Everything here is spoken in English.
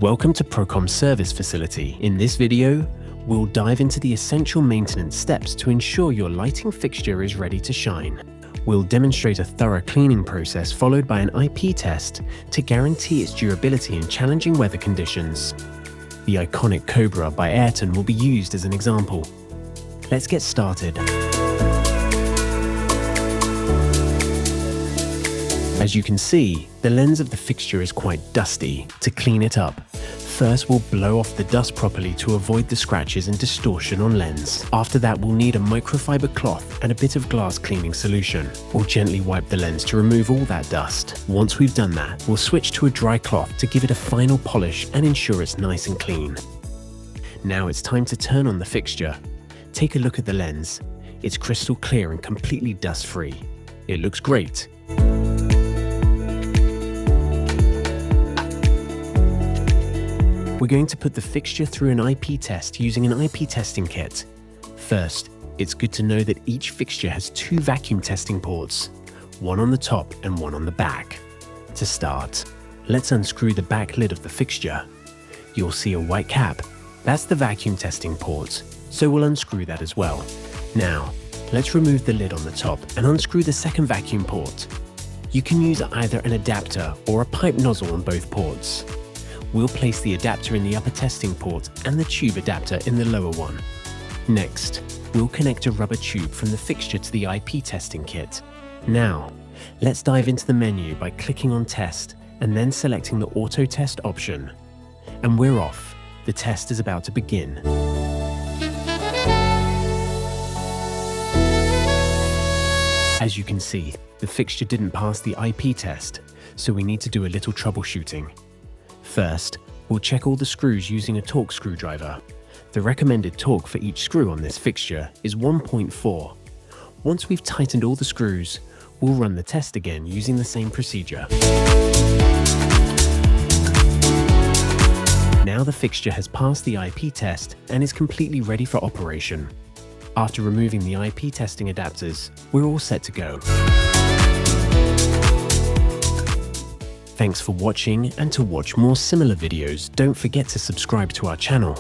Welcome to Procom Service Facility. In this video, we'll dive into the essential maintenance steps to ensure your lighting fixture is ready to shine. We'll demonstrate a thorough cleaning process followed by an IP test to guarantee its durability in challenging weather conditions. The iconic Cobra by Ayrton will be used as an example. Let's get started. As you can see, the lens of the fixture is quite dusty. To clean it up, first we'll blow off the dust properly to avoid the scratches and distortion on lens. After that, we'll need a microfiber cloth and a bit of glass cleaning solution. We'll gently wipe the lens to remove all that dust. Once we've done that, we'll switch to a dry cloth to give it a final polish and ensure it's nice and clean. Now it's time to turn on the fixture. Take a look at the lens. It's crystal clear and completely dust-free. It looks great. We're going to put the fixture through an IP test using an IP testing kit. First, it's good to know that each fixture has two vacuum testing ports, one on the top and one on the back. To start, let's unscrew the back lid of the fixture. You'll see a white cap. That's the vacuum testing port, so we'll unscrew that as well. Now, let's remove the lid on the top and unscrew the second vacuum port. You can use either an adapter or a pipe nozzle on both ports. We'll place the adapter in the upper testing port and the tube adapter in the lower one. Next, we'll connect a rubber tube from the fixture to the IP testing kit. Now, let's dive into the menu by clicking on Test and then selecting the Auto Test option. And we're off. The test is about to begin. As you can see, the fixture didn't pass the IP test, so we need to do a little troubleshooting. First, we'll check all the screws using a torque screwdriver. The recommended torque for each screw on this fixture is 1.4. Once we've tightened all the screws, we'll run the test again using the same procedure. Now the fixture has passed the IP test and is completely ready for operation. After removing the IP testing adapters, we're all set to go. Thanks for watching, and to watch more similar videos, don't forget to subscribe to our channel.